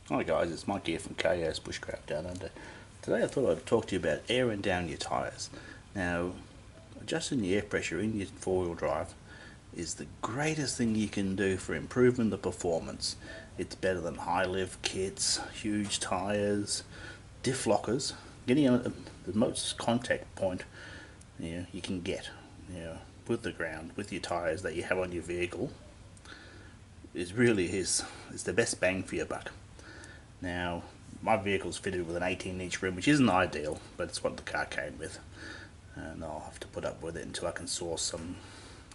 Hi guys, it's Mike here from KO's Bushcraft Down Under. Today I thought I'd talk to you about airing down your tyres. Now, adjusting the air pressure in your four-wheel drive is the greatest thing you can do for improving the performance. It's better than high lift kits, huge tyres, diff lockers. Getting the most contact point you can get with the ground, with your tyres that you have on your vehicle is the best bang for your buck. Now, my vehicle's fitted with an 18-inch rim, which isn't ideal, but it's what the car came with. And I'll have to put up with it until I can source some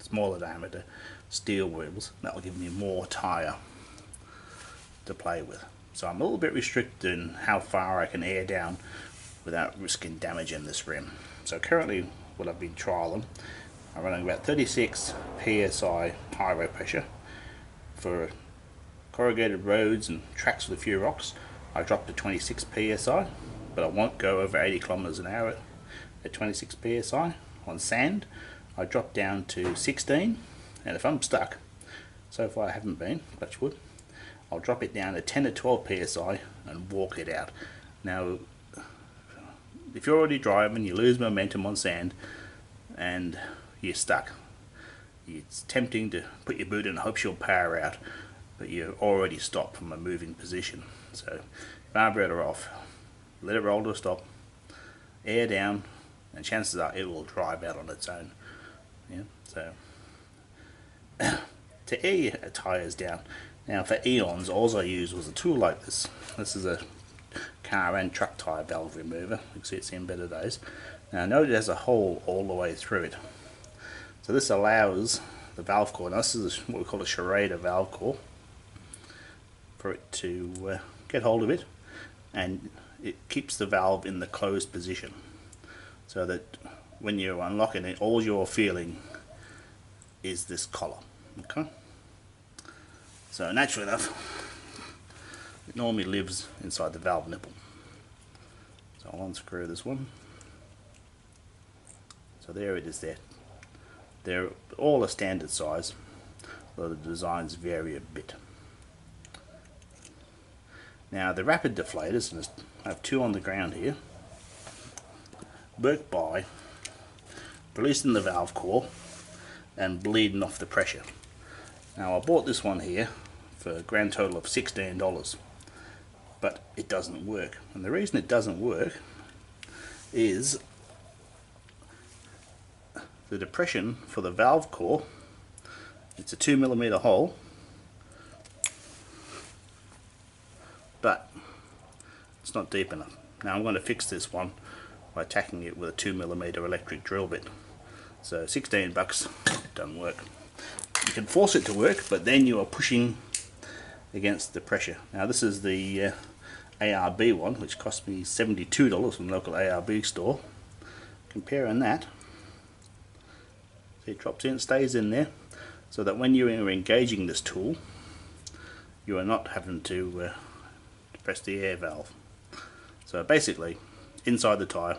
smaller diameter steel wheels. That'll give me more tyre to play with. So I'm a little bit restricted in how far I can air down without risking damaging this rim. So currently, what I've been trialling, I'm running about 36 psi Tyre pressure for corrugated roads and tracks with a few rocks. I dropped to 26 psi, but I won't go over 80 kilometers an hour at 26 psi. On sand, I dropped down to 16, and if I'm stuck, so far I haven't been, touch wood, I'll drop it down to 10 to 12 psi and walk it out. Now, if you're already driving, you lose momentum on sand, and you're stuck. It's tempting to put your boot in and hope you'll power out, but you're already stopped from a moving position. So carburetor off, let it roll to a stop, air down, and chances are it will drive out on its own. So to air your tyres down, now for eons all I used was a tool like this. This is a car and truck tyre valve remover. You can see it's in better days. Now note it has a hole all the way through it. So this allows the valve core, now this is what we call a Schrader valve core, for it to get hold of it, and it keeps the valve in the closed position so that when you're unlocking it, all you're feeling is this collar. Okay, so naturally enough it normally lives inside the valve nipple. So I'll unscrew this one. So there it is there. They're all a standard size, though the designs vary a bit. Now the rapid deflators, and I have two on the ground here, work by releasing the valve core and bleeding off the pressure. Now I bought this one here for a grand total of $16, but it doesn't work. And the reason it doesn't work is the depression for the valve core. It's a 2mm hole, but it's not deep enough. Now I'm going to fix this one by attacking it with a 2mm electric drill bit. So 16 bucks, doesn't work. You can force it to work, but then you are pushing against the pressure. Now this is the ARB one, which cost me $72 from the local ARB store. Comparing that, it drops in, stays in there, so that when you are engaging this tool, you are not having to press the air valve. So basically, inside the tyre,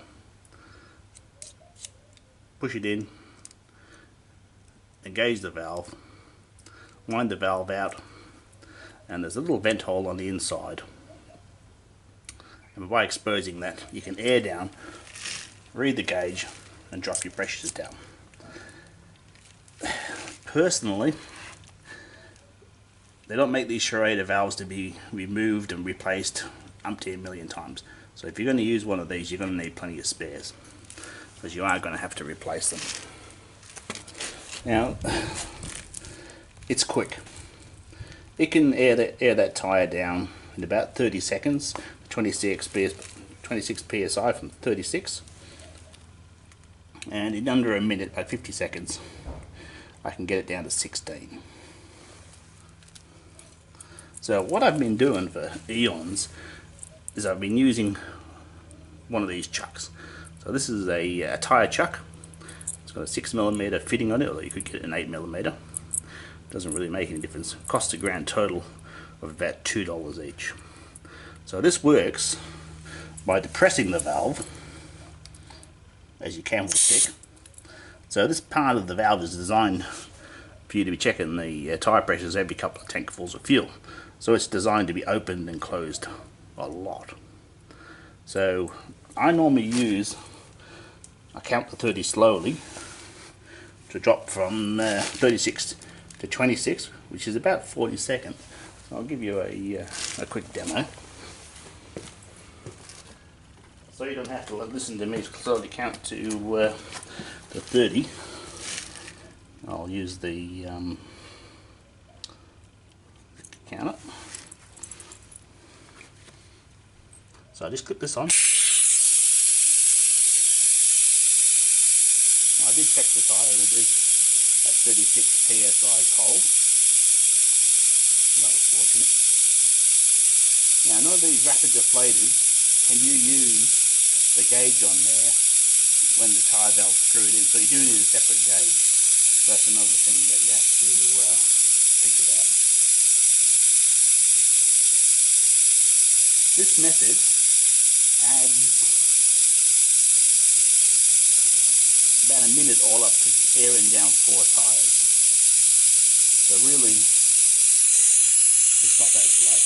push it in, engage the valve, wind the valve out, and there's a little vent hole on the inside. And by exposing that, you can air down, read the gauge, and drop your pressures down. Personally, they don't make these Schrader valves to be removed and replaced umpteen million times. So if you're going to use one of these, you're going to need plenty of spares, because you are going to have to replace them. Now, it's quick. It can air that tyre down in about 30 seconds, 26 psi from 36, and in under a minute, about 50 seconds, I can get it down to 16. So what I've been doing for eons is I've been using one of these chucks. So this is a tyre chuck. It's got a 6mm fitting on it, although you could get an 8mm. Doesn't really make any difference. It costs a grand total of about $2 each. So this works by depressing the valve, as you can with a stick. So this part of the valve is designed for you to be checking the tyre pressures every couple of tankfuls of fuel. So it's designed to be opened and closed a lot. So I normally I count to 30 slowly to drop from 36 to 26, which is about 40 seconds. So I'll give you a quick demo. So you don't have to listen to me slowly count to 30. I'll use the counter. So I just clip this on. I did check the tyre and it is at 36 psi cold. That was fortunate. Now none of these rapid deflators can you use the gauge on there when the tyre valve's screwed in, so you do need a separate gauge. So that's another thing that you have to figure out. This method adds about a minute all up to airing down 4 tyres. So really, it's not that slow.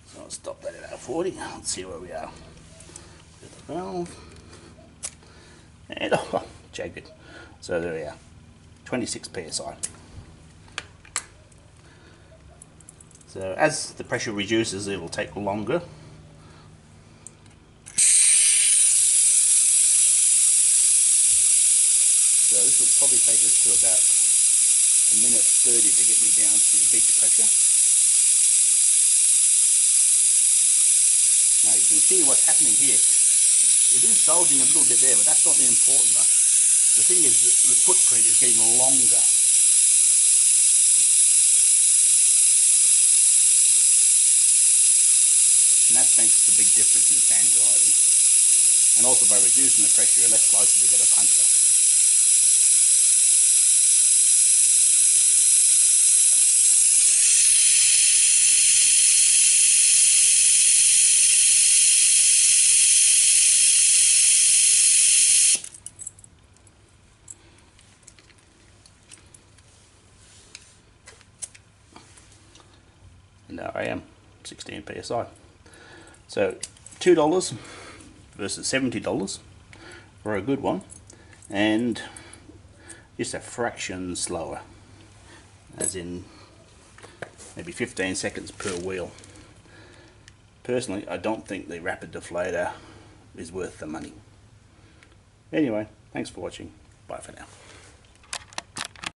So I'll stop that at about 40. Let's see where we are with the valve. And oh, jagged. So there we are, 26 psi. So as the pressure reduces, it will take longer. So this will probably take us to about a minute 30 to get me down to beach pressure. Now you can see what's happening here. It is bulging a little bit there, but that's not the important one. The thing is, the footprint is getting longer. And that makes the big difference in sand driving. And also by reducing the pressure, you're less likely to get a puncture. And there I am, 16 psi. So $2 versus $70 for a good one, and just a fraction slower, as in maybe 15 seconds per wheel. Personally, I don't think the rapid deflator is worth the money. Anyway, thanks for watching. Bye for now.